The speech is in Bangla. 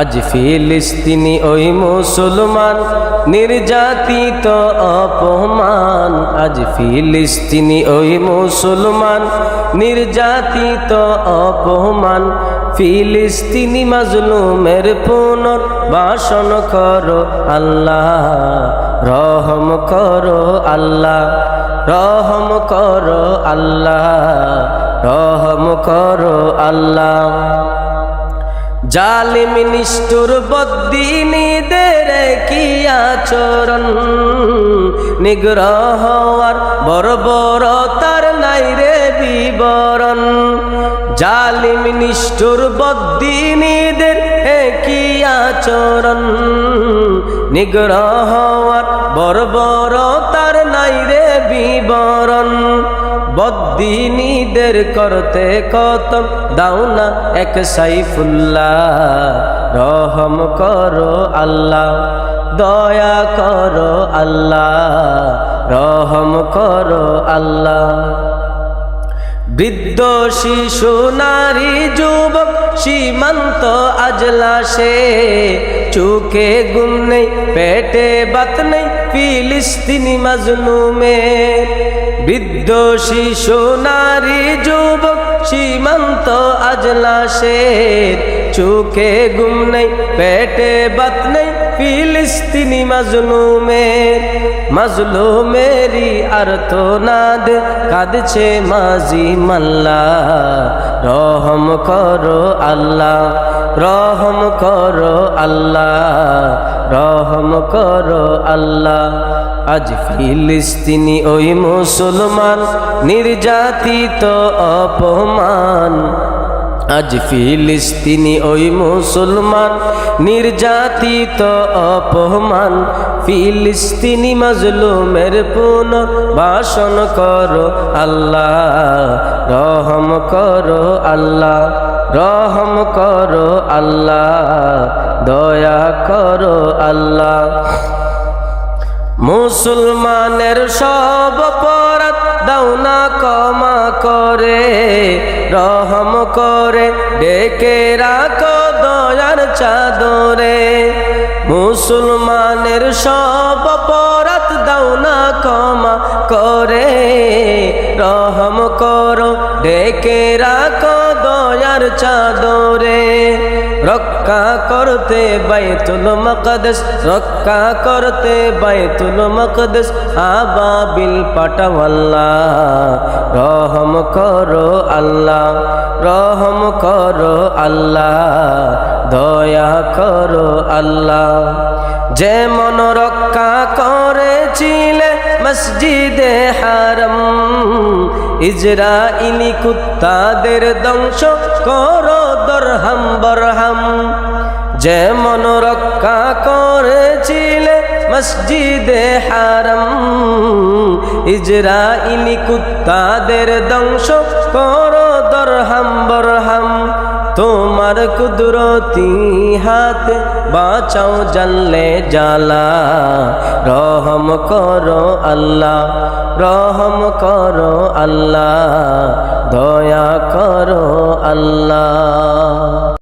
আজ ফিলিস্তিনি ওই মুসলমান নির্যাতিত অপমান। আজ ফিলিস্তিনি ওই মুসলমান নির্যাতিত অপমান। ফিলিস্তিনি মাজলুমের পুনর্বাসন করো আল্লাহ, রহম করো আল্লাহ, রহম করো আল্লাহ, রহম করো আল্লাহ। জালিম নিষ্ঠুর বদ্দিনীদের কি আচরণ, নিগ্রহ আর বর্বরতার নাই রে বিবরণ। জালিম নিষ্ঠুর বদ্দিনীদের কি আচরণ, নিগ্রহ আর বর্বরতার নাই রে বিবরণ। বদ্দিনীদের করতে কতম দাও না এক সাইফুল্লাহ, রহম করো আল্লাহ, দয়া করো আল্লাহ, রহম করো আল্লাহ। বৃদ্ধ শিশু নারী যুবক সীমান্ত আজলাসে, চোখে ঘুম নেই পেটে বাত নেই ফিলিস্তিনি মাজলুমের। বৃদ্ধ শিশু নারী যুবক সীমান্ত আজলাসের, চোখে ঘুম নেই পেটে বাত নেই ফিলিস্তিনি মাজলুমের। মাজলুমেরি আর্তনাদ কাঁদছে মাঝি মাল্লা, রহম করো আল্লাহ, রহম করো আল্লাহ, রহম করো আল্লাহ। আজ ফিলিস্তিনি ওই মুসলমান নির্যাতিত অপমান। আজ ফিলিস্তিনি ওই মুসলমান নির্যাতিত অপমান। ফিলিস্তিনি মাজলুমের পুনর্বাসন করো আল্লাহ, রহম করো আল্লাহ, রহম করো আল্লাহ, দয়া করো আল্লাহ। মুসলমানের সব অপরাধ দাও না ক্ষমা করে, রহম করে ডেকে রাখো দয়ার চাদরে। মুসলমানের সব অপরাধ দাও না ক্ষমা করে, রহম করো ডেকে রাখো দয়ার চাদরে। রক্ষা করতে বাইতুল মাকদিস, রক্ষা করতে বাইতুল মাকদিস আবাবিল পাঠাওয়াল্লাহ, রহম করো আল্লাহ, রহম করো আল্লাহ, দয়া করো আল্লাহ। যেমন রক্ষা করেছিলে মসজিদে হারাম, ইজরাইলি কুত্তাদের ধ্বংস করো দরহাম বরহাম। যেমন রক্ষা করেছিলে মসজিদে হারাম, ইজরাইলি কুত্তাদের ধ্বংস করো দরহাম বরহাম। তোমার কুদরতি হাতে বাঁচাও জানলে জালা, রহম করো আল্লাহ, রহম করো আল্লাহ, দয়া করো আল্লাহ।